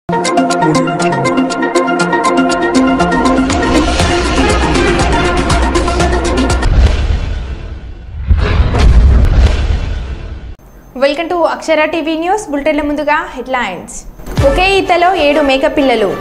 Welcome to Akshara TV news బులెటిన్ల ముందుగా headlines. ఒకే ఈతలో 7 మేకపిల్లలు.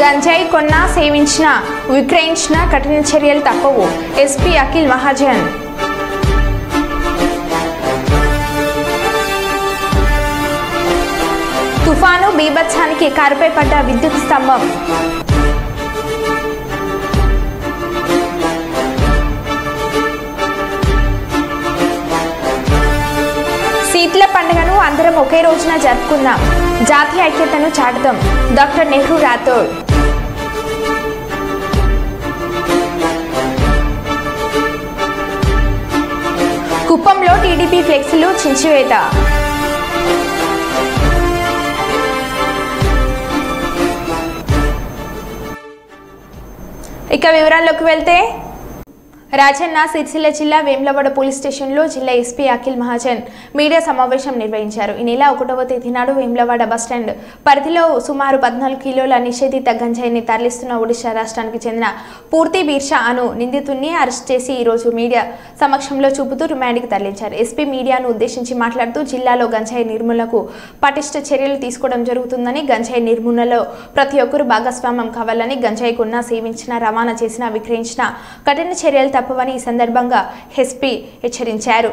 గంజాయి కొన్న, సేవించిన, విక్రయించిన కఠిన చర్యలు తప్పవు. ఎస్పీ అఖిల్ మహాజన్. తుఫాను బీభత్సానికి కారుపై పడ్డ విద్యుత్ స్తంభం. శీతల పండుగను అందరం ఒకే రోజున జరుపుకుందాం. జాతీయ ఐక్యతను చాటుదాం. డాక్టర్ నెహ్రూ రాథోడ్. కుప్పంలో టీడీపీ ఫ్లెక్సీలు చించివేత. ఇక వివరాల్లోకి వెళ్తే, రాజన్న సిరిసిల్ల జిల్లా వేములవాడ పోలీస్ స్టేషన్లో జిల్లా ఎస్పీ అఖిల్ మహాజన్ మీడియా సమావేశం నిర్వహించారు. ఈ నెల 1వ తేదీ నాడు వేములవాడ బస్టాండ్ పరిధిలో సుమారు 14 కిలోల నిషేధిత గంజాయిని తరలిస్తున్న ఒడిశా రాష్ట్రానికి చెందిన పూర్తి బీర్షా అను నిందితుడిని అరెస్ట్ చేసి ఈరోజు మీడియా సమక్షంలో చూపుతూ రిమాండ్కి తరలించారు. ఎస్పీ మీడియాను ఉద్దేశించి మాట్లాడుతూ జిల్లాలో గంజాయి నిర్మూలనకు పటిష్ట చర్యలు తీసుకోవడం జరుగుతుందని, గంజాయి నిర్మూలనలో ప్రతి ఒక్కరూ భాగస్వామ్యం కావాలని, గంజాయి కొన్న, సేవించిన, రవాణా చేసిన, విక్రయించిన కఠిన చర్యలు తప్పవని ఈ సందర్భంగా ఎస్పీ హెచ్చరించారు.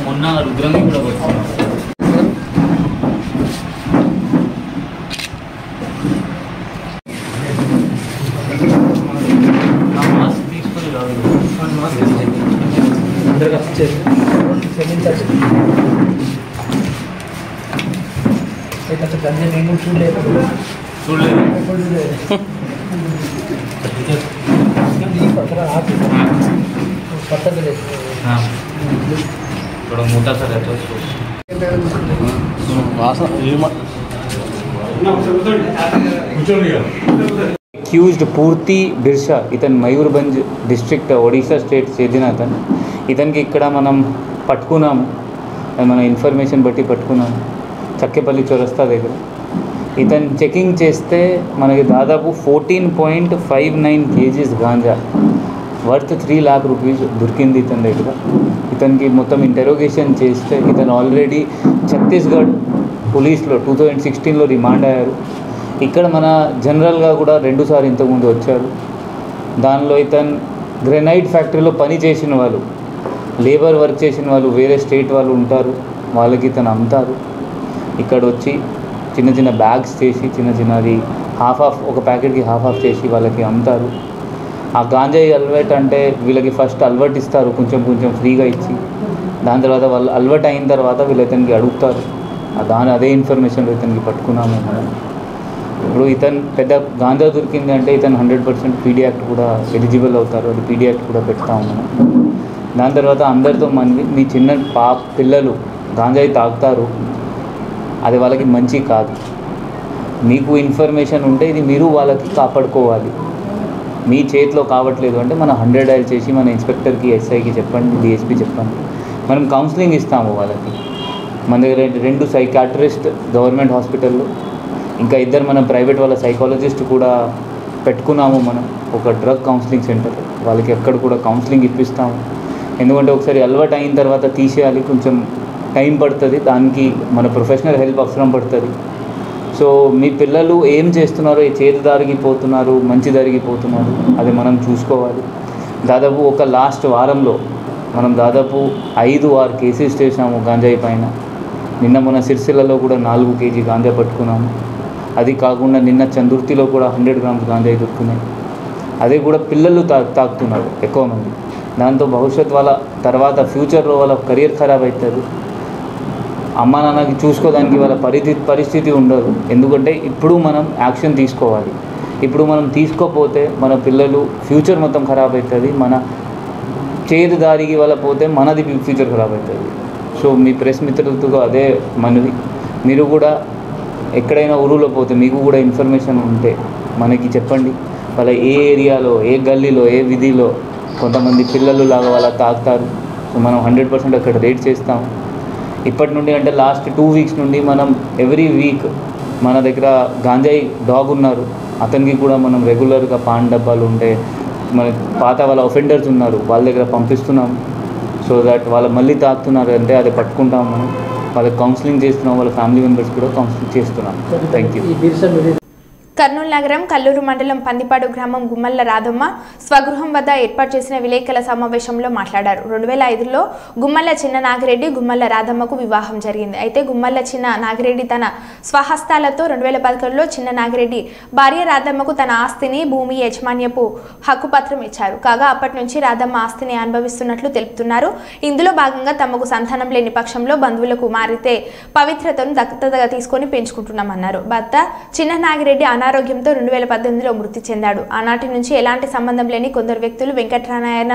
మొన్న రుద్రంగి కూడా అక్యూజ్డ్ పూర్తి బిర్షా, ఇతను మయూర్భంజ్ డిస్ట్రిక్ట్ ఒడిశా స్టేట్ చెందిన అతను. ఇతనికి ఇక్కడ మనం పట్టుకున్నాము, మన ఇన్ఫర్మేషన్ బట్టి పట్టుకున్నాము చక్కెపల్లి చౌరస్తా దగ్గర. ఇతను చెకింగ్ చేస్తే మనకి దాదాపు 14.59 kgs ganja worth 3 lakh rupees దొరికింది ఇతని దగ్గర. ఇతనికి మొత్తం ఇంటరోగేషన్ చేస్తే ఇతను ఆల్రెడీ ఛత్తీస్గఢ్ పోలీస్లో 2016లో రిమాండ్ అయ్యారు. ఇక్కడ మన జనరల్గా కూడా 2 సార్లు ఇంతకుముందు వచ్చారు. దానిలో ఇతను గ్రెనైట్ ఫ్యాక్టరీలో పని చేసిన వాళ్ళు, లేబర్ వర్క్ చేసిన వాళ్ళు, వేరే స్టేట్ వాళ్ళు ఉంటారు, వాళ్ళకి ఇతను అమ్ముతారు. ఇక్కడ వచ్చి చిన్న చిన్న బ్యాగ్స్ చేసి చిన్నది హాఫ్ ఒక ప్యాకెట్కి హాఫ్ చేసి వాళ్ళకి అమ్ముతారు. ఆ గాంజాయి అలవాటు అంటే వీళ్ళకి ఫస్ట్ అలవాటు ఇస్తారు, కొంచెం ఫ్రీగా ఇచ్చి, దాని తర్వాత వాళ్ళు అలవాటు అయిన తర్వాత వీళ్ళు ఇతనికి అడుగుతారు. అదే ఇన్ఫర్మేషన్ ఇతనికి పట్టుకున్నాము మనం. ఇప్పుడు ఇతను పెద్ద గాంజా దొరికింది అంటే ఇతను 100% పీడీ యాక్ట్ కూడా ఎలిజిబుల్ అవుతారు. అది పీడీ యాక్ట్ కూడా పెడతాము మనం. దాని తర్వాత అందరితో మీ చిన్న పిల్లలు గాంజాయి తాగుతారు, అది వాళ్ళకి మంచి కాదు. మీకు ఇన్ఫర్మేషన్ ఉంటే ఇది మీరు వాళ్ళకి కాపాడుకోవాలి. మీ చేతిలో కావట్లేదు అంటే మనం 100 డయల్ చేసి మన ఇన్స్పెక్టర్కి, ఎస్ఐకి చెప్పండి, డిఎస్పీ చెప్పండి, మనం కౌన్సిలింగ్ ఇస్తాము వాళ్ళకి. మన దగ్గర 2 సైకాట్రిస్ట్ గవర్నమెంట్ హాస్పిటల్లో, ఇంకా 2 మన ప్రైవేట్ వాళ్ళ సైకాలజిస్ట్ కూడా పెట్టుకున్నాము మనం. ఒక డ్రగ్ కౌన్సిలింగ్ సెంటర్, వాళ్ళకి ఎక్కడ కూడా కౌన్సిలింగ్ ఇప్పిస్తాము. ఎందుకంటే ఒకసారి అలవాటు అయిన తర్వాత తీసేయాలి, కొంచెం టైం పడుతుంది, దానికి మన ప్రొఫెషనల్ హెల్ప్ అవసరం పడుతుంది. సో మీ పిల్లలు ఏం చేస్తున్నారో, ఏ చేతి దారికి పోతున్నారు, మంచి దారికి పోతున్నారు, అది మనం చూసుకోవాలి. దాదాపు ఒక లాస్ట్ వారంలో మనం దాదాపు 5-6 కేసెస్ చేసాము గాంజాయి పైన. నిన్న మన సిరిసిల్లలో కూడా 4 kg గాంజా పట్టుకున్నాము. అది కాకుండా నిన్న చందుర్తిలో కూడా 100 grams గాంజాయి దొరుకుతున్నాయి. అదే కూడా పిల్లలు తాగుతున్నారు ఎక్కువ మంది. దాంతో భవిష్యత్ వాళ్ళ తర్వాత ఫ్యూచర్లో వాళ్ళ కెరియర్ ఖరాబ్ అవుతుంది. అమ్మ నాన్నకి చూసుకోవడానికి వాళ్ళ పరిస్థితి ఉండదు. ఎందుకంటే ఇప్పుడు మనం యాక్షన్ తీసుకోవాలి. ఇప్పుడు మనం తీసుకోకపోతే మన పిల్లలు ఫ్యూచర్ మొత్తం ఖరాబ్ అవుతుంది. మన చేదు దారికి వాళ్ళ పోతే మనది ఫ్యూచర్ ఖరాబ్ అవుతుంది. సో మీ ప్రెస్ మిత్రులతో అదే మనవి, మీరు కూడా ఎక్కడైనా ఊరులో పోతే మీకు కూడా ఇన్ఫర్మేషన్ ఉంటే మనకి చెప్పండి. వాళ్ళ ఏ ఏరియాలో, ఏ గల్లీలో, ఏ వీధిలో కొంతమంది పిల్లలు లాగా వాళ్ళ తాగుతారు. సో మనం 100% అక్కడ రేట్ చేస్తాం. ఇప్పటి నుండి అంటే లాస్ట్ 2 weeks నుండి మనం ఎవ్రీ వీక్ మన దగ్గర గాంజాయి డాగ్ ఉన్నారు, అతనికి కూడా మనం రెగ్యులర్గా పాన్ డబ్బాలు ఉంటే మన పాత వాళ్ళ ఒఫెండర్స్ ఉన్నారు వాళ్ళ దగ్గర పంపిస్తున్నాం. సో దట్ వాళ్ళు మళ్ళీ తాగుతున్నారు అంటే అది పట్టుకుంటాం. మనం వాళ్ళకి కౌన్సిలింగ్ చేస్తున్నాం, వాళ్ళ ఫ్యామిలీ మెంబర్స్ కూడా కౌన్సిలింగ్ చేస్తున్నాం. Thank you. కర్నూలు నగరం కల్లూరు మండలం పందిపాడు గ్రామం గుమ్మల్ల రాధమ్మ స్వగృహం వద్ద ఏర్పాటు చేసిన విలేకరుల సమావేశంలో మాట్లాడారు. 2005లో గుమ్మల్ల చిన్న నాగిరెడ్డి గుమ్మల్ల రాధమ్మకు వివాహం జరిగింది. అయితే గుమ్మల్ల చిన్న నాగిరెడ్డి తన స్వహస్తాలతో 2011లో చిన్న నాగిరెడ్డి భార్య రాధమ్మకు తన ఆస్తిని, భూమి యజమాన్యపు హక్కు పత్రం ఇచ్చారు. కాగా అప్పటి నుంచి రాధమ్మ ఆస్తిని అనుభవిస్తున్నట్లు తెలుపుతున్నారు. ఇందులో భాగంగా తమకు సంతానం లేని పక్షంలో బంధువులకు మారితే పవిత్రతను దత్తతగా తీసుకొని పెంచుకుంటున్నామన్నారు. భర్త చిన్న నాగిరెడ్డి అనారోగ్యంతో 2018లో మృతి చెందాడు. ఆనాటి నుంచి ఎలాంటి సంబంధం లేని కొందరు వ్యక్తులు వెంకటనారాయణ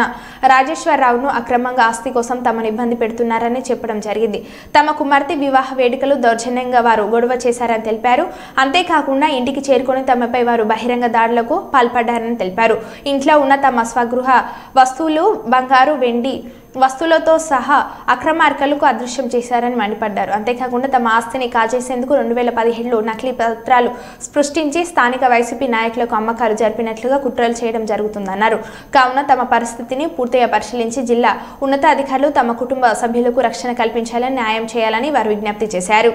రాజేశ్వరరావును అక్రమంగా ఆస్తి కోసం తమను ఇబ్బంది పెడుతున్నారని చెప్పడం జరిగింది. తమ కుమార్తె వివాహ వేడుకలు దౌర్జన్యంగా వారు గొడవ చేశారని తెలిపారు. అంతేకాకుండా ఇంటికి చేరుకొని తమపై వారు బహిరంగ దాడులకు పాల్పడ్డారని తెలిపారు. ఇంట్లో ఉన్న తమ స్వగృహ వస్తువులు, బంగారు, వెండి వస్తువులతో సహా అక్రమార్కులకు అదృశ్యం చేశారని మండిపడ్డారు. అంతేకాకుండా తమ ఆస్తిని కాజేసేందుకు 2017లో నకిలీ పత్రాలు సృష్టించి స్థానిక వైసీపీ నాయకులకు అమ్మకాలు జరిపినట్లుగా కుట్రలు చేయడం జరుగుతుందన్నారు. కావున తమ పరిస్థితిని పూర్తిగా పరిశీలించి జిల్లా ఉన్నతాధికారులు తమ కుటుంబ సభ్యులకు రక్షణ కల్పించాలని, న్యాయం చేయాలని వారు విజ్ఞప్తి చేశారు.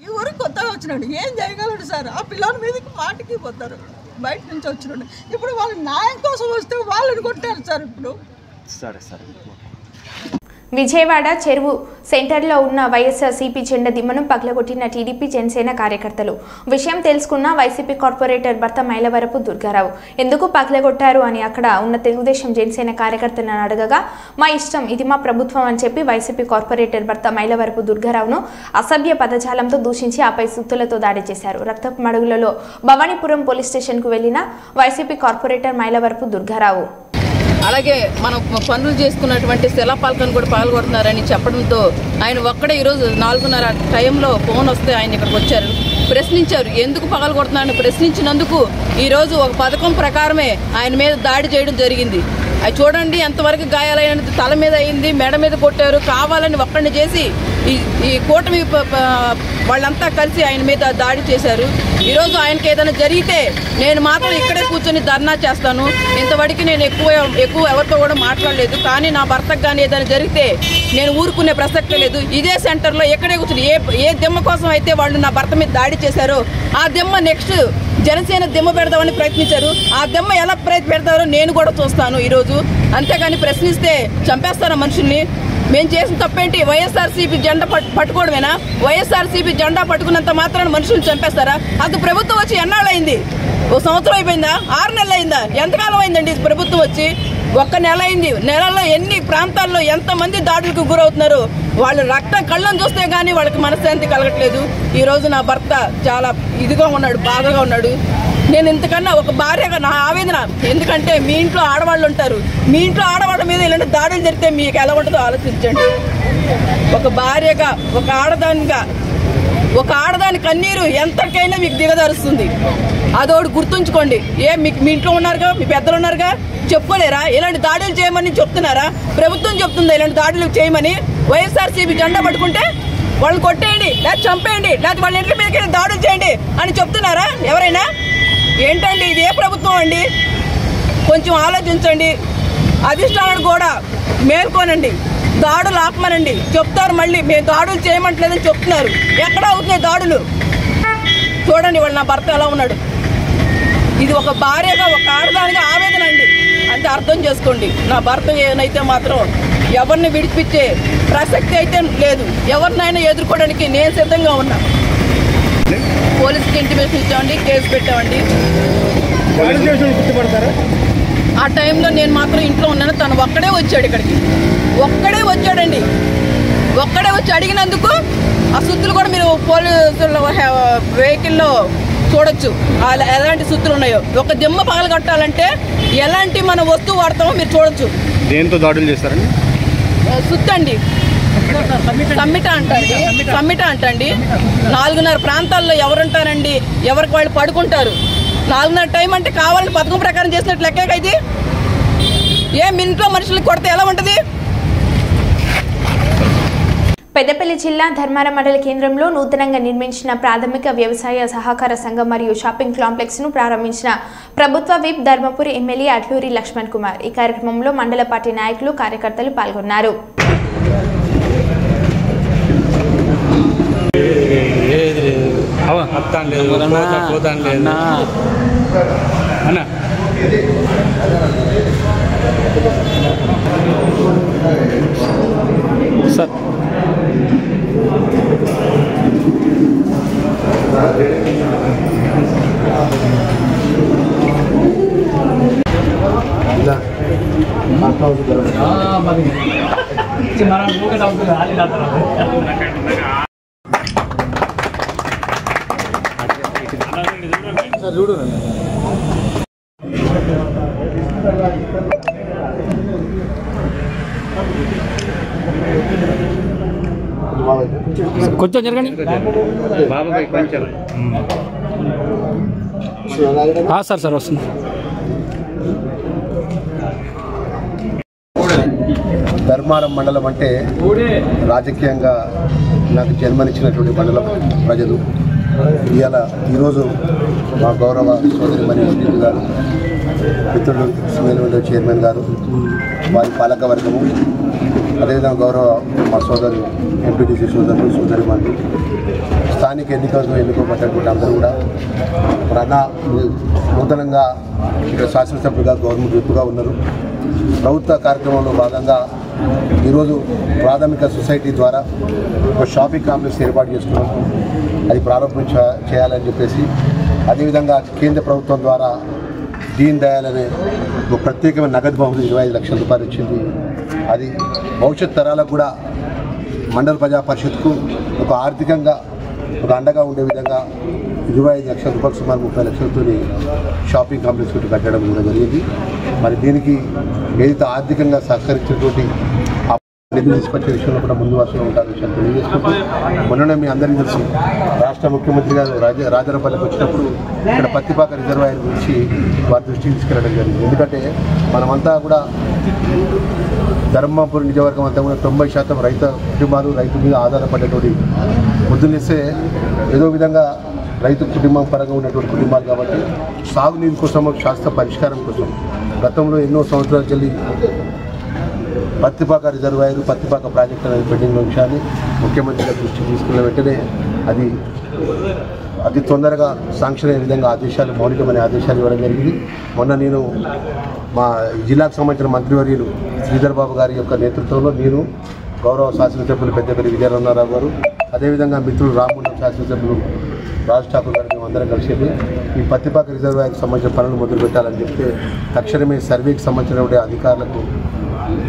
ఈ ఊరికి కొత్తగా వచ్చినాడు, ఏం చేయగలడు సార్? ఆ పిల్లల మీదకి మాటికి పోతారు, బయట నుంచి వచ్చినాడు. ఇప్పుడు వాళ్ళు న్యాయం కోసం వస్తే వాళ్ళని కొట్టారు సార్. ఇప్పుడు సరే సరే విజయవాడ చెరువు సెంటర్లో ఉన్న వైఎస్ఆర్సీపీ జెండా దిమ్మను పగలగొట్టిన టీడీపీ జనసేన కార్యకర్తలు. విషయం తెలుసుకున్న వైసీపీ కార్పొరేటర్ భర్త మైలవరపు దుర్గారావు ఎందుకు పగలగొట్టారు అని అక్కడ ఉన్న తెలుగుదేశం జనసేన కార్యకర్తలను అడగగా, మా ఇష్టం, ఇది మా ప్రభుత్వం అని చెప్పి వైసీపీ కార్పొరేటర్ భర్త మైలవరపు దుర్గారావును అసభ్య పదజాలంతో దూషించి ఆపై సుత్తులతో దాడి చేశారు. రక్తపు మడుగులలో భవానీపురం పోలీస్ స్టేషన్కు వెళ్లిన వైసీపీ కార్పొరేటర్ మైలవరపు దుర్గారావు అలాగే మనం పనులు చేసుకున్నటువంటి శిలాపాలకను కూడా పగలగొడుతున్నారని చెప్పడంతో ఆయన ఒక్కడే ఈరోజు 4:30 టైంలో ఫోన్ వస్తే ఆయన ఇక్కడికి వచ్చారు, ప్రశ్నించారు. ఎందుకు పగలగొడుతున్నారని ప్రశ్నించినందుకు ఈరోజు ఒక పథకం ప్రకారమే ఆయన మీద దాడి చేయడం జరిగింది. అది చూడండి ఎంతవరకు గాయాలైనది, తల మీద అయింది, మెడ మీద కొట్టారు, కావాలని ఒక్కడిని చేసి ఈ కూటమి వాళ్ళంతా కలిసి ఆయన మీద దాడి చేశారు. ఈరోజు ఆయనకి ఏదైనా జరిగితే నేను మాత్రం ఇక్కడే కూర్చొని ధర్నా చేస్తాను. ఇంతవరకు నేను ఎక్కువ ఎవరితో కూడా మాట్లాడలేదు. కానీ నా భర్తకు కానీ ఏదైనా జరిగితే నేను ఊరుకునే ప్రసక్తే లేదు. ఇదే సెంటర్లో ఎక్కడే కూర్చొని ఏ దిమ్మ కోసం అయితే వాళ్ళు నా భర్త మీద దాడి చేశారో ఆ దిమ్మ నెక్స్ట్ జనసేన దిమ్మ పెడదామని ప్రయత్నించారు. ఆ దిమ్మ ఎలా పెడతారో నేను కూడా చూస్తాను ఈరోజు. అంతేగాని ప్రశ్నిస్తే చంపేస్తారా మనుషుల్ని? మేము చేసిన తప్పేంటి? వైఎస్ఆర్సీపీ జెండా పట్టుకోవడమేనా? వైఎస్ఆర్సీపీ జెండా పట్టుకున్నంత మాత్రాన మనుషుల్ని చంపేస్తారా? అది ప్రభుత్వం వచ్చి ఎన్నాళ్ళైంది? 1 సంవత్సరం అయిపోయిందా? 6 నెలలు అయిందా? ఎంతకాలం అయిందండి ప్రభుత్వం వచ్చి? 1 నెల అయింది. నెలలో ఎన్ని ప్రాంతాల్లో ఎంతమంది దాడులకు గురవుతున్నారు? వాళ్ళు రక్తం కళ్ళని చూస్తే కానీ వాళ్ళకి మనశ్శాంతి కలగట్లేదు. ఈరోజు నా భర్త చాలా ఇదిగా ఉన్నాడు, బాధగా ఉన్నాడు. నేను ఇంతకన్నా ఒక భార్యగా నా ఆవేదన. ఎందుకంటే మీ ఇంట్లో ఆడవాళ్ళు ఉంటారు, మీ ఇంట్లో ఆడవాళ్ళ మీద ఇలాంటి దాడులు జరిగితే మీకు ఎలా ఉంటుందో ఆలోచించండి. ఒక భార్యగా, ఒక ఆడదానిగా, ఒక ఆడదాని కన్నీరు ఎంతకైనా మీకు దిగదరుస్తుంది. అదోడు గుర్తుంచుకోండి. మీ ఇంట్లో ఉన్నారుగా, మీ పెద్దలు ఉన్నారుగా, చెప్పుకోలేరా? ఇలాంటి దాడులు చేయమని చెప్తున్నారా? ప్రభుత్వం చెప్తుందా ఇలాంటి దాడులు చేయమని? వైఎస్ఆర్సీపీ జెండా పట్టుకుంటే వాళ్ళని కొట్టేయండి, లేదా చంపేయండి, లేదా వాళ్ళ ఇంటి మీదకి దాడులు చేయండి అని చెప్తున్నారా ఎవరైనా? ఏంటండి ఇది? ఏ ప్రభుత్వం అండి? కొంచెం ఆలోచించండి. అధిష్టానాన్ని కూడా మేల్కోనండి, దాడులు ఆపమనండి. చెప్తారు మళ్ళీ మేము దాడులు చేయమంటలేదని చెప్తున్నారు. ఎక్కడ అవుతున్నాయి దాడులు? చూడండి వాళ్ళు నా భర్త ఎలా ఉన్నాడు. ఇది ఒక భార్యగా, ఒక ఆడదానిగా ఆవేదన అండి. అంటే అర్థం చేసుకోండి. నా భర్త ఏనైతే మాత్రం ఎవరిని విడిపించే ప్రసక్తి అయితే లేదు. ఎవరినైనా ఎదుర్కోవడానికి నేను సిద్ధంగా ఉన్నా. పోలీసుకి ఇంటిమేషన్ ఇచ్చామండి, కేసు పెట్టామండి. ఆ టైంలో నేను మాత్రం ఇంట్లో ఉన్నాను. తను ఒక్కడే వచ్చాడు, ఇక్కడికి ఒక్కడే వచ్చాడండి. ఒక్కడే వచ్చి అడిగినందుకు ఆ సుత్తులు కూడా మీరు పోలీసుల వెహికల్లో చూడొచ్చు ఎలాంటి సుత్తులు ఉన్నాయో. ఒక దిమ్మ పగలు కట్టాలంటే ఎలాంటి మన వస్తువు వాడతామో మీరు చూడొచ్చు. దేంతో దాడులు చేస్తారండి? సుత్తండి, సమ్మిట అంటండి. 4:30 ప్రాంతాల్లో ఎవరుంటారండి? ఎవరికి వాళ్ళు పడుకుంటారు. 4:30 టైం అంటే కావాలని పథకం ప్రకారం చేసినట్టు లెక్క ఇది. మీ ఇంట్లో మనుషులకు కొడితే ఎలా ఉంటుంది? పెద్దపల్లి జిల్లా ధర్మారం మండల కేంద్రంలో నూతనంగా నిర్మించిన ప్రాథమిక వ్యవసాయ సహకార సంఘం మరియు షాపింగ్ కాంప్లెక్స్ ను ప్రారంభించిన ప్రభుత్వ విప్ ధర్మపురి ఎమ్మెల్యే అట్లూరి లక్ష్మణ్ కుమార్. ఈ కార్యక్రమంలో మండల పార్టీ నాయకులు, కార్యకర్తలు పాల్గొన్నారు. కొంచెం జరగండి బాబాయ్, కొంచెం సార్ వస్తుంది. ధర్మారం మండలం అంటే రాజకీయంగా నాకు జన్మనిచ్చినటువంటి మండలం ప్రజలు. ఈరోజు మా గౌరవ సోదరి మరియు శ్రీజు గారు, మిత్రులు సింగిల్ విండో చైర్మన్ గారు, వారి పాలక వర్గము, అదేవిధంగా గౌరవ మా సోదరు ఎంపీటీసీ సోదరులు, సోదరి మంది, స్థానిక ఎన్నికలకు ఎన్నుకోబడ్డటువంటి అందరూ కూడా నూతనంగా ఇక్కడ శాసనసభ్యులుగా గవర్నమెంట్ విప్పుగా ఉన్నారు. ప్రభుత్వ కార్యక్రమంలో భాగంగా ఈరోజు ప్రాథమిక సొసైటీ ద్వారా ఒక షాపింగ్ కాంప్లెక్స్ ఏర్పాటు చేసుకున్నాం. అది ప్రారంభం చేయాలని చెప్పేసి, అదేవిధంగా కేంద్ర ప్రభుత్వం ద్వారా దీన్ దయాల్ అనే ఒక ప్రత్యేకమైన నగదు బహుమతి 25 లక్షల రూపాయలు వచ్చింది. అది భవిష్యత్ తరాలకు కూడా మండల ప్రజా పరిషత్కు ఒక ఆర్థికంగా ఒక అండగా ఉండే విధంగా 25 లక్షల రూపాయలు, సుమారు 30 లక్షలతో షాపింగ్ కాంప్లెక్స్ పెట్టి కట్టడం కూడా జరిగింది. మరి దీనికి ఏదైతే ఆర్థికంగా సహకరించినటువంటి నిధులు తీసుకొచ్చే విషయంలో కూడా ముందు వరుసలో ఉంటారు విషయాన్ని తెలియజేసుకుంటూ, మొన్ననే మీ అందరికీ తెలుసు, రాష్ట్ర ముఖ్యమంత్రి గారు రాజరపల్లికి వచ్చినప్పుడు ఇక్కడ పత్తిపాక రిజర్వాయర్ గురించి వారి దృష్టికి తీసుకెళ్ళడం జరిగింది. ఎందుకంటే మనమంతా కూడా ధర్మపురి నియోజకవర్గం అంతా కూడా 90% రైతు కుటుంబాలు, రైతు మీద ఆధారపడేటువంటి పొద్దున్నేస్తే ఏదో విధంగా రైతు కుటుంబం పరంగా ఉన్నటువంటి కుటుంబాలు కాబట్టి సాగునీరు కోసం, శాస్త్ర పరిష్కారం కోసం గతంలో ఎన్నో సంవత్సరాలు చెల్లి పత్తిపాక రిజర్వాయర్, పత్తిపాక ప్రాజెక్టు అనేది పెండింగ్ విషయాన్ని ముఖ్యమంత్రి గారి దృష్టికి తీసుకున్న వెంటనే అది అతి తొందరగా శాంక్షన్ అయ్యే విధంగా ఆదేశాలు, మౌలికమైన ఆదేశాలు ఇవ్వడం జరిగింది. మొన్న నేను మా జిల్లాకు సంబంధించిన మంత్రివర్యులు శ్రీధర్ బాబు గారి యొక్క నేతృత్వంలో నేను, గౌరవ శాసనసభ్యులు పెద్దపల్లి విజయరమణారావు గారు, అదేవిధంగా మిత్రులు రామగుండం శాసనసభ్యులు రాజ్ ఠాకూర్ గారు మేము అందరం కలిసి ఈ పత్తిపాక రిజర్వాయర్కి సంబంధించిన పనులు మొదలు పెట్టాలని చెప్తే తక్షణమే సర్వేకి సంబంధించినటువంటి అధికారులకు,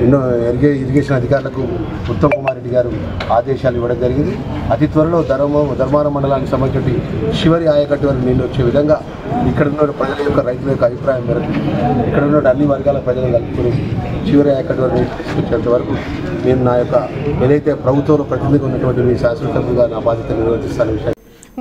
ఎన్నో ఇరిగేషన్ అధికారులకు ఉత్తమ్ కుమార్ రెడ్డి గారు ఆదేశాలు ఇవ్వడం జరిగింది. అతి త్వరలో ధర్మారం మండలానికి సంబంధించి చివరి ఆయకట్టు వరకు నీళ్ళు వచ్చే విధంగా ఇక్కడ ఉన్న ప్రజల యొక్క, రైతుల యొక్క అభిప్రాయం మేరకు ఇక్కడ ఉన్న అన్ని వర్గాల ప్రజలను కలుపుకొని చివరి ఆయకట్టు వరకు నీళ్ళు తీసుకొచ్చేంత వరకు నేను నా యొక్క ఏదైతే ప్రభుత్వంలో ప్రతినిధిగా ఉన్నటువంటి మీ శాసనసభ్యులుగా నా బాధ్యత నిర్వర్తిస్తాను విషయం.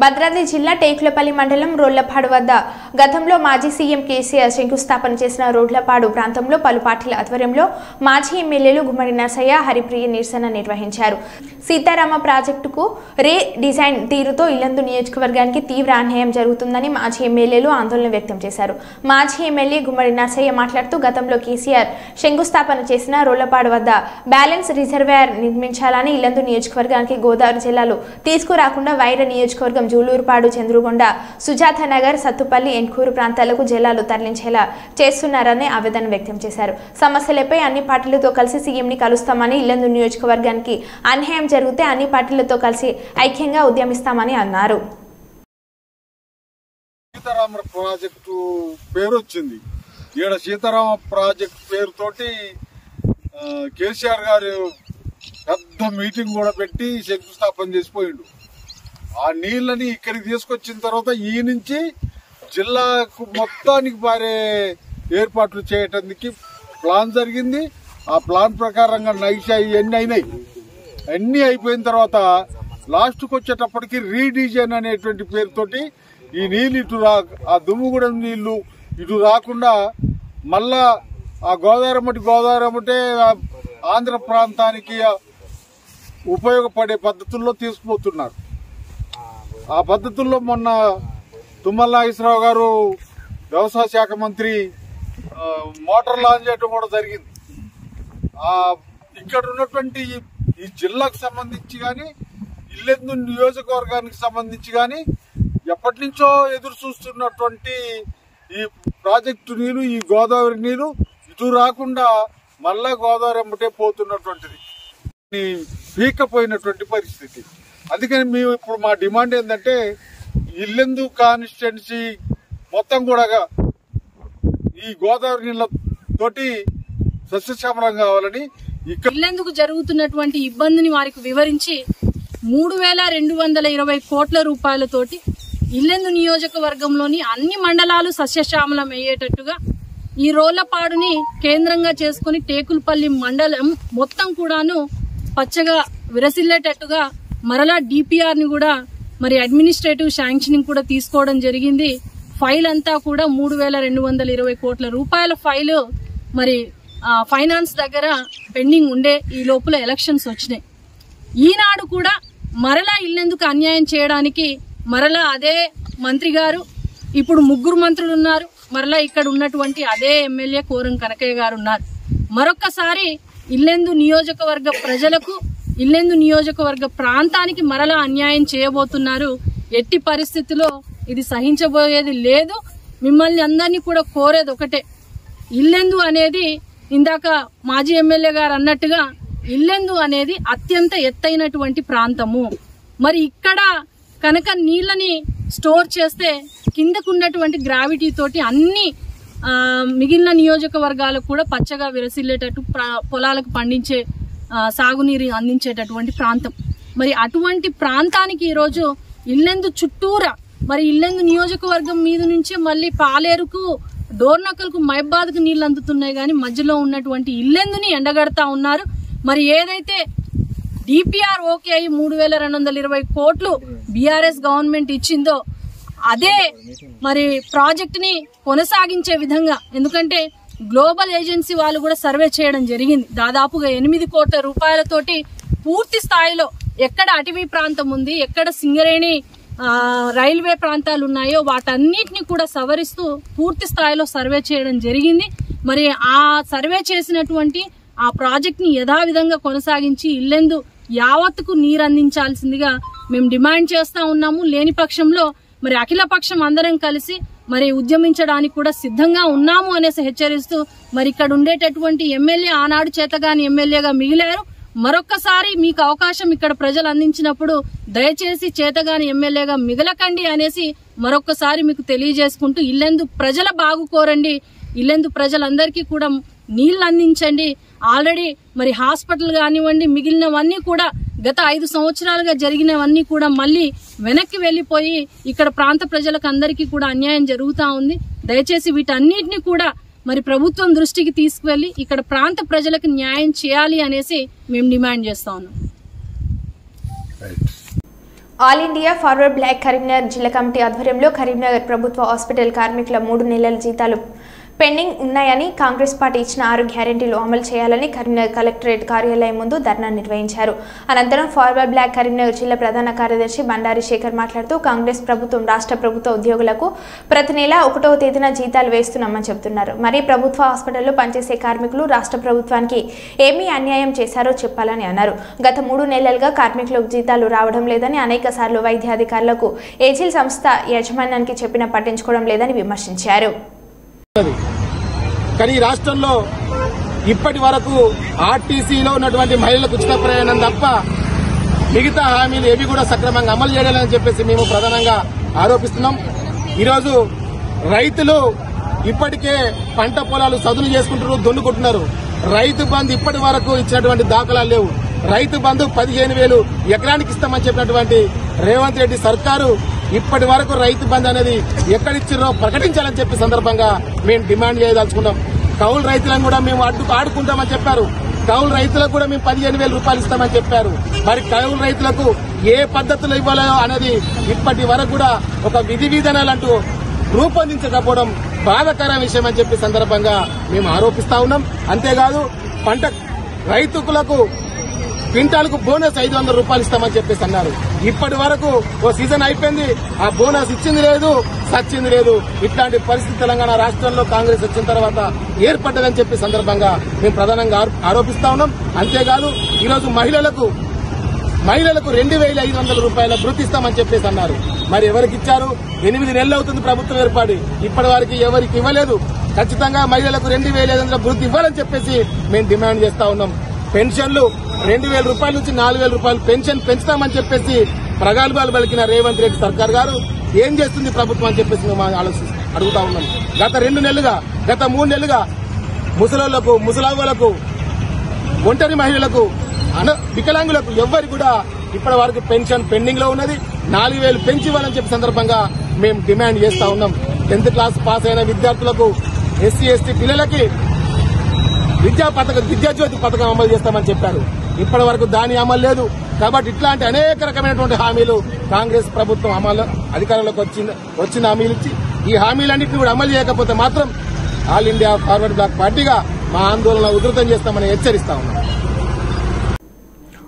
భద్రాద్రి జిల్లా టేకులపల్లి మండలం రోళ్లపాడు వద్ద గతంలో మాజీ సీఎం కేసీఆర్ శంకుస్థాపన చేసిన రోడ్లపాడు ప్రాంతంలో పలు పార్టీల ఆధ్వర్యంలో మాజీ ఎమ్మెల్యేలు గుమ్మడి నరసయ్య, హరిప్రియ నిరసన నిర్వహించారు. సీతారామ ప్రాజెక్టుకు రే డిజైన్ తీరుతో ఇల్లందు నియోజకవర్గానికి తీవ్ర అన్యాయం జరుగుతుందని మాజీ ఎమ్మెల్యేలు ఆందోళన వ్యక్తం చేశారు. మాజీ ఎమ్మెల్యే గుమ్మడి నరసయ్య మాట్లాడుతూ గతంలో కేసీఆర్ శంకుస్థాపన చేసిన రోళ్లపాడు వద్ద బ్యాలెన్స్ రిజర్వాయర్ నిర్మించాలని, ఇల్లందు నియోజకవర్గానికి గోదావరి జిల్లాలో తీసుకురాకుండా వైర నియోజకవర్గం ప్రభుత్వం జూలూరుపాడు, చంద్రుగొండ, సుజాత నగర్, సత్తుపల్లి, ఎన్కూరు ప్రాంతాలకు జలాలు తరలించేలా చేస్తున్నారని ఆవేదన వ్యక్తం చేశారు. సమస్యలపై అన్ని పార్టీలతో కలిసి సీఎంని కలుస్తామని, ఇల్లందు నియోజకవర్గానికి అన్యాయం జరిగితే అన్ని పార్టీలతో కలిసి ఐక్యంగా ఉద్యమిస్తామని అన్నారు. సీతారామ ప్రాజెక్టు పేరు వచ్చింది. ఈడ సీతారామ ప్రాజెక్టు పేరుతోటి కేసీఆర్ గారు పెద్ద మీటింగ్ కూడా పెట్టి శంకుస్థాపన చేసిపోయిండు. ఆ నీళ్ళని ఇక్కడికి తీసుకొచ్చిన తర్వాత ఈ నుంచి జిల్లాకు మొత్తానికి పారే ఏర్పాట్లు చేయటానికి ప్లాన్ జరిగింది. ఆ ప్లాన్ ప్రకారంగా నైషా ఇవన్నీ అయినాయి. అన్నీ అయిపోయిన తర్వాత లాస్ట్కి వచ్చేటప్పటికి రీడిజైన్ అనేటువంటి పేరుతోటి ఈ నీళ్ళు ఇటు ఆ దుమ్ముగూడెం నీళ్లు ఇటు రాకుండా మళ్ళా ఆ గోదావరి ఆంధ్ర ప్రాంతానికి ఉపయోగపడే పద్ధతుల్లో తీసుకుపోతున్నారు. ఆ పద్ధతుల్లో మొన్న తుమ్మల నాగేశ్వరరావు గారు వ్యవసాయ శాఖ మంత్రి మోటార్ లాంచ్ చేయడం కూడా జరిగింది. ఇక్కడ ఉన్నటువంటి ఈ జిల్లాకు సంబంధించి కానీ, ఇల్లెందు నియోజకవర్గానికి సంబంధించి కానీ ఎప్పటి నుంచో ఎదురు చూస్తున్నటువంటి ఈ ప్రాజెక్టు నీరు, ఈ గోదావరి నీరు ఇటు రాకుండా మళ్ళా గోదావరి అమ్మటే పోతున్నటువంటిది పీకపోయినటువంటి పరిస్థితి. అందుకని మేము ఇప్పుడు మా డిమాండ్ ఏంటంటే ఇల్లెందు కాన్స్టిట్యున్సీ మొత్తం కూడా ఈ గోదావరి నీళ్ళతోటి సస్యశ్యామలం కావాలని, ఇల్లెందుకు జరుగుతున్నటువంటి ఇబ్బందిని వారికి వివరించి 3,220 కోట్ల రూపాయలతోటి ఇల్లెందు నియోజకవర్గంలోని అన్ని మండలాలు సస్యశ్యామలం అయ్యేటట్టుగా, ఈ రోళ్లపాడుని కేంద్రంగా చేసుకుని టేకులపల్లి మండలం మొత్తం కూడాను పచ్చగా విరసిల్లేటట్టుగా మరలా డిపిఆర్ ని కూడా మరి అడ్మినిస్ట్రేటివ్ శాంక్షనింగ్ కూడా తీసుకోవడం జరిగింది. ఫైల్ అంతా కూడా 3,220 కోట్ల రూపాయల ఫైల్ మరి ఫైనాన్స్ దగ్గర పెండింగ్ ఉండే ఈ లోపల ఎలక్షన్స్ వచ్చినాయి. ఈనాడు కూడా మరలా ఇల్లెందుకు అన్యాయం చేయడానికి మరలా అదే మంత్రి గారు, ఇప్పుడు 3 మంత్రులు ఉన్నారు, మరలా ఇక్కడ ఉన్నటువంటి అదే ఎమ్మెల్యే కోరం కనకయ్య గారు ఉన్నారు. మరొక్కసారి ఇల్లెందు నియోజకవర్గ ప్రజలకు, ఇల్లెందు నియోజకవర్గ ప్రాంతానికి మరలా అన్యాయం చేయబోతున్నారు. ఎట్టి పరిస్థితిలో ఇది సహించబోయేది లేదు. మిమ్మల్ని అందరినీ కూడా కోరేది ఒకటే, ఇల్లెందు అనేది ఇందాక మాజీ ఎమ్మెల్యే గారు అన్నట్టుగా ఇల్లెందు అనేది అత్యంత ఎత్తైనటువంటి ప్రాంతము. మరి ఇక్కడ కనుక నీళ్ళని స్టోర్ చేస్తే కిందకున్నటువంటి గ్రావిటీ తోటి అన్ని మిగిలిన నియోజకవర్గాలకు కూడా పచ్చగా విరసిల్లేటట్టు పొలాలకు పండించే సాగునీరు అందించేటటువంటి ప్రాంతం. మరి అటువంటి ప్రాంతానికి ఈరోజు ఇల్లెందు చుట్టూరా, మరి ఇల్లెందు నియోజకవర్గం మీద నుంచి మళ్ళీ పాలేరుకు, డోర్నకల్కు, మైబాద్కు నీళ్లు అందుతున్నాయి, కానీ మధ్యలో ఉన్నటువంటి ఇల్లెందుని ఎండగడతా ఉన్నారు. మరి ఏదైతే డిపిఆర్ ఓకే అయ్యి 3,220 కోట్లు బీఆర్ఎస్ గవర్నమెంట్ ఇచ్చిందో అదే మరి ప్రాజెక్ట్ ని కొనసాగించే విధంగా, ఎందుకంటే గ్లోబల్ ఏజెన్సీ వాళ్ళు కూడా సర్వే చేయడం జరిగింది. దాదాపుగా 8 కోట్ల రూపాయలతోటి పూర్తి స్థాయిలో ఎక్కడ అటవీ ప్రాంతం ఉంది, ఎక్కడ సింగరేణి రైల్వే ప్రాంతాలు ఉన్నాయో వాటన్నిటిని కూడా సవరిస్తూ పూర్తి స్థాయిలో సర్వే చేయడం జరిగింది. మరి ఆ సర్వే చేసినటువంటి ఆ ప్రాజెక్ట్ ని యథావిధంగా కొనసాగించి ఇల్లెందు యావత్తుకు నీరు అందించాల్సిందిగా మేము డిమాండ్ చేస్తా ఉన్నాము. లేని పక్షంలో మరి అఖిల పక్షం అందరం కలిసి మరి ఉద్యమించడానికి కూడా సిద్ధంగా ఉన్నాము అనేసి హెచ్చరిస్తూ, మరి ఇక్కడ ఉండేటటువంటి ఎమ్మెల్యే ఆనాడు చేతగాని ఎమ్మెల్యేగా మిగిలారు. మరొక్కసారి మీకు అవకాశం ఇక్కడ ప్రజలు అందించినప్పుడు దయచేసి చేతగాని ఎమ్మెల్యేగా మిగలకండి అనేసి మరొక్కసారి మీకు తెలియజేసుకుంటూ, ఇల్లెందు ప్రజల బాగు కోరండి, ఇల్లెందు ప్రజలందరికీ కూడా నీళ్లు అందించండి. ఆల్రెడీ మరి హాస్పిటల్ కానివ్వండి, మిగిలినవన్నీ కూడా గత 5 సంవత్సరాలుగా జరిగినవన్నీ కూడా మళ్ళీ వెనక్కి వెళ్లిపోయి ఇక్కడ ప్రాంత ప్రజలకు అందరికీ కూడా అన్యాయం జరుగుతా ఉంది. దయచేసి వీటన్నిటిని కూడా మరి ప్రభుత్వం దృష్టికి తీసుకువెళ్లి ఇక్కడ ప్రాంత ప్రజలకు న్యాయం చేయాలి అనేసి మేము డిమాండ్ చేస్తా ఉన్నాం. All India Forward Bloc Karimnagar జిల్లా కమిటీ ఆధ్వర్యంలో కరీంనగర్ ప్రభుత్వ హాస్పిటల్ కార్మికుల 3 నెలల జీతాలు పెండింగ్ ఉన్నాయని కాంగ్రెస్ పార్టీ ఇచ్చిన 6 గ్యారెంటీలు అమలు చేయాలని కరీంనగర్ కలెక్టరేట్ కార్యాలయం ముందు ధర్నా నిర్వహించారు. అనంతరం ఫార్వర్డ్ బ్లాక్ కరీంనగర్ జిల్లా ప్రధాన కార్యదర్శి బండారి శేఖర్ మాట్లాడుతూ కాంగ్రెస్ ప్రభుత్వం రాష్ట్ర ప్రభుత్వ ఉద్యోగులకు ప్రతి నెల 1వ తేదీన జీతాలు వేస్తున్నామని చెబుతున్నారు. మరి ప్రభుత్వ హాస్పిటల్లో పనిచేసే కార్మికులు రాష్ట్ర ప్రభుత్వానికి ఏమీ అన్యాయం చేశారో చెప్పాలని అన్నారు. గత 3 నెలలుగా కార్మికులకు జీతాలు రావడం లేదని అనేక సార్లు వైద్య అధికారులకు ఏజిల్ సంస్థ యాజమాన్యానికి చెప్పినా పట్టించుకోవడం లేదని విమర్శించారు. కానీ రాష్ట్రంలో ఇప్పటి వరకు ఆర్టీసీలో ఉన్నటువంటి మహిళలకు ఉచిత ప్రయాణం తప్ప మిగతా హామీలు ఏవి కూడా సక్రమంగా అమలు చేయలేదని చెప్పేసి మేము ప్రధానంగా ఆరోపిస్తున్నాం. ఈరోజు రైతులు ఇప్పటికే పంట పొలాలు సదును చేసుకుంటున్నారు, దున్నుకుంటున్నారు. రైతు బంధు ఇప్పటి వరకు ఇచ్చినటువంటి దాఖలాలు లేవు. రైతు బంధు 15,000 ఎకరానికి ఇస్తామని చెప్పినటువంటి రేవంత్ రెడ్డి సర్కారు ఇప్పటి వరకు రైతు బంధు అనేది ఎక్కడిచ్చిరో ప్రకటించాలని చెప్పి సందర్భంగా మేము డిమాండ్ చేయదలుచుకున్నాం. కౌలు రైతులను కూడా మేము ఆడుకుంటామని చెప్పారు. కౌలు రైతులకు కూడా మేము 15,000 రూపాయలు ఇస్తామని చెప్పారు. మరి కౌలు రైతులకు ఏ పద్ధతిలో ఇవ్వాలో అనేది ఇప్పటి వరకు కూడా ఒక విధి విధానాలంటూ రూపొందించకపోవడం బాధాకర విషయం అని చెప్పి సందర్భంగా మేము ఆరోపిస్తా ఉన్నాం. అంతేకాదు పంట రైతులకు క్వింటాల్కు బోనస్ 500 రూపాయలు ఇస్తామని చెప్పేసి అన్నారు. ఇప్పటి వరకు ఓ సీజన్ అయిపోయింది, ఆ బోనస్ ఇచ్చింది లేదు, సచ్చింది లేదు. ఇట్లాంటి పరిస్థితి తెలంగాణ రాష్ట్రంలో కాంగ్రెస్ వచ్చిన తర్వాత ఏర్పడ్డదని చెప్పి సందర్భంగా మేము ప్రధానంగా ఆరోపిస్తా ఉన్నాం. అంతేకాదు ఈరోజు మహిళలకు 2,500 రూపాయల భృతి ఇస్తామని చెప్పేసి అన్నారు. మరి ఎవరికి ఇచ్చారు? 8 నెలలు అవుతుంది ప్రభుత్వం ఏర్పడి, ఇప్పటి వరకు ఎవరికి ఇవ్వలేదు. ఖచ్చితంగా మహిళలకు 2,500 భృతి ఇవ్వాలని చెప్పేసి మేము డిమాండ్ చేస్తా ఉన్నాం. పెన్షన్లు 2,000 రూపాయల నుంచి 4,000 రూపాయలు పెన్షన్ పెంచుతామని చెప్పేసి ప్రగల్భాలు పలికిన రేవంత్ రెడ్డి సర్కార్ గారు ఏం చేస్తుంది ప్రభుత్వం అని చెప్పేసి మేము అడుగుతా ఉన్నాం. గత 2 నెలలుగా, గత 3 నెలలుగా ముసలోళ్లకు, ముసలావ్వలకు, ఒంటరి మహిళలకు, వికలాంగులకు ఎవ్వరికి కూడా ఇప్పటి వరకు పెన్షన్ పెండింగ్ లో ఉన్నది. 4,000 పెంచి ఇవ్వాలని చెప్పి సందర్భంగా మేము డిమాండ్ చేస్తా ఉన్నాం. 10th క్లాస్ పాస్ అయిన విద్యార్థులకు, ఎస్సీ ఎస్టీ పిల్లలకి విద్యాజ్యోతి పథకం అమలు చేస్తామని చెప్పారు. ఇప్పటి వరకు దాని అమలు లేదు. కాబట్టి ఇట్లాంటి అనేక రకమైనటువంటి హామీలు కాంగ్రెస్ ప్రభుత్వం అధికారంలోకి వచ్చిన హామీలు ఇచ్చి ఈ హామీలన్నింటినీ కూడా అమలు చేయకపోతే మాత్రం ఆల్ ఇండియా ఫార్వర్డ్ బ్లాక్ పార్టీగా మా ఆందోళన ఉధృతం చేస్తామని హెచ్చరిస్తా ఉన్నాం.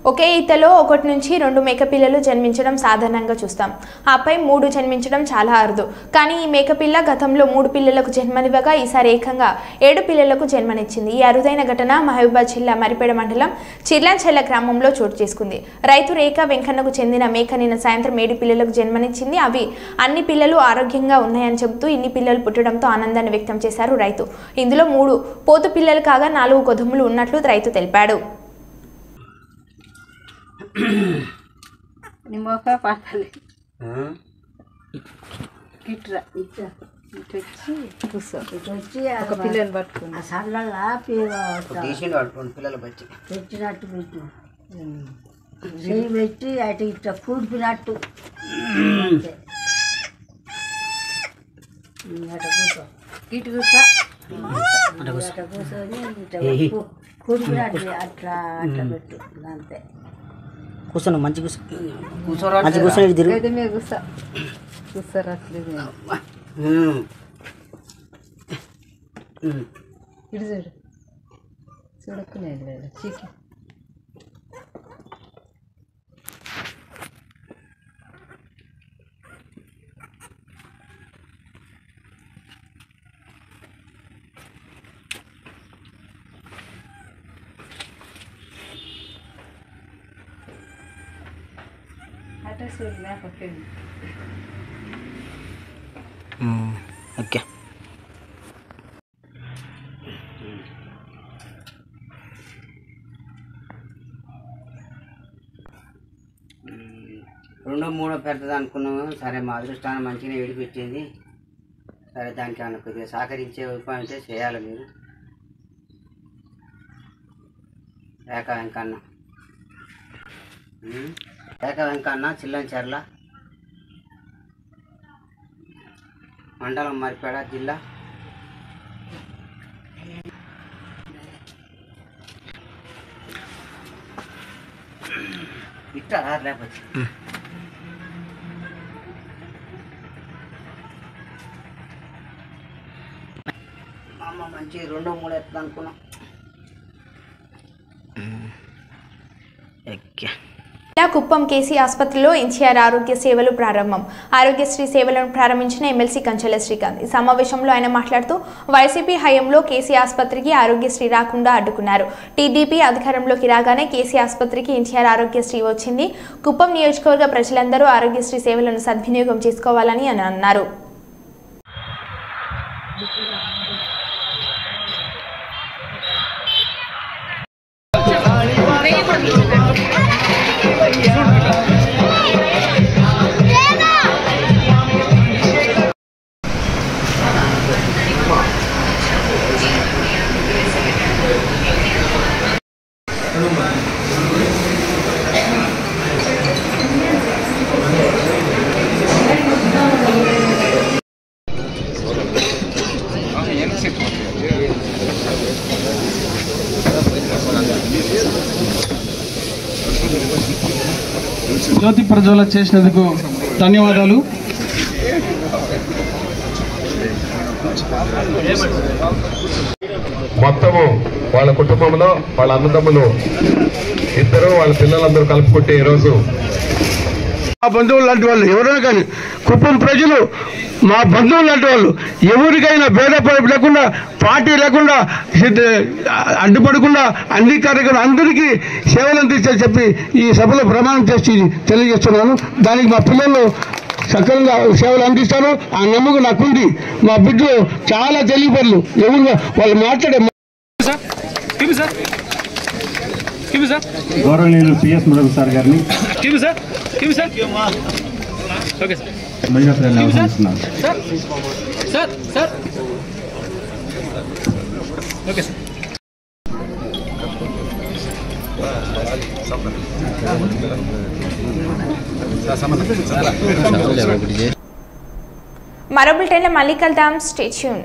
ఒకే ఈతలో 1 నుంచి 2 మేకపిల్లలు జన్మించడం సాధారణంగా చూస్తాం. ఆపై 3 జన్మించడం చాలా అరుదు. కానీ ఈ మేకపిల్ల గతంలో 3 పిల్లలకు జన్మనివ్వగా ఈసారి ఏకంగా 7 పిల్లలకు జన్మనిచ్చింది. ఈ అరుదైన ఘటన మహబూబాబాద్ జిల్లా మరిపేడ మండలం చిర్లంచెల్ల గ్రామంలో చోటు చేసుకుంది. రైతు రేఖ వెంకన్నకు చెందిన మేక నిన్న సాయంత్రం 7 పిల్లలకు జన్మనిచ్చింది. అవి అన్ని పిల్లలు ఆరోగ్యంగా ఉన్నాయని చెబుతూ ఇన్ని పిల్లలు పుట్టడంతో ఆనందాన్ని వ్యక్తం చేశారు రైతు. ఇందులో 3 పోతు పిల్లలు కాగా 4 గొదుములు ఉన్నట్లు రైతు తెలిపాడు. ఒక పిల్లని పట్టుకుని పిల్లలు తెచ్చినట్టు పెట్టు చేయి పెట్టి అటు ఇట్లా కూడిపినట్టు ఇటు కూర్చో కూర్చొని కూడిపినట్టు అట్లా అట్లా పెట్టు అంతే. కూర్చోను మంచి కూర్చోరా మంచి కూర్చొని తిరుగు మీద కూర్చోరా ఇటు చూడు చూడక్కునేది లేదు చికెన్ ఓకే. రెండో మూడో పెద్దది అనుకున్నాము. సరే మా అదృష్టాన్ని మంచిగా విడిపెట్టింది. సరే దానికి అన్న కొద్దిగా సహకరించే ఉపాయం అయితే చేయాలి మీరు. రేఖ వెంకన్న చిల్లంచెర్ల మండలం మరిపేడ జిల్లా. ఇట్లా లేకపోతే మంచి 2-3 ఎత్తుంది అనుకున్నాం. కుప్పం కేసీ ఆసుపత్రిలో ఎన్టీఆర్ ఆరోగ్య సేవలు ప్రారంభం. ఆరోగ్యశ్రీ సేవలను ప్రారంభించిన ఎమ్మెల్సీ కంచెల శ్రీకాంత్. ఈ సమావేశంలో ఆయన మాట్లాడుతూ వైసీపీ హయాంలో కేసీ ఆసుపత్రికి ఆరోగ్యశ్రీ రాకుండా అడ్డుకున్నారు. టీడీపీ అధికారంలోకి రాగానే కేసీ ఆసుపత్రికి ఎన్టీఆర్ ఆరోగ్యశ్రీ వచ్చింది. కుప్పం నియోజకవర్గ ప్రజలందరూ ఆరోగ్యశ్రీ సేవలను సద్వినియోగం చేసుకోవాలని ఆయన అన్నారు. జ్యోతి ప్రజ్వల చేసినందుకు ధన్యవాదాలు. మొత్తము వాళ్ళ కుటుంబంలో వాళ్ళ అన్నదమ్ములు ఇద్దరు వాళ్ళ పిల్లలందరూ కలుపుకుంటే ఈరోజు మా బంధువులు లాంటి వాళ్ళు ఎవరైనా కానీ కుప్పం ప్రజలు మా బంధువులు లాంటి వాళ్ళు ఎవరికైనా భేదపడి లేకుండా పార్టీ లేకుండా అడ్డుపడకుండా అన్ని కార్యక్రమాలు అందరికీ సేవలు అందించాలని చెప్పి ఈ సభలో ప్రమాణం చేసి తెలియజేస్తున్నాను. దానికి మా పిల్లలు సక్రమంగా సేవలు అందిస్తారు. ఆ నమ్మకం నాకుంది. మా బిడ్డలు చాలా తెలియపడలు ఎవరు వాళ్ళు మాట్లాడే గౌరవనీయులు పిఎస్ మురళి సార్ గారిని మరో బులెటిన్లో మళ్ళీ కలుద్దాం. Stay tune.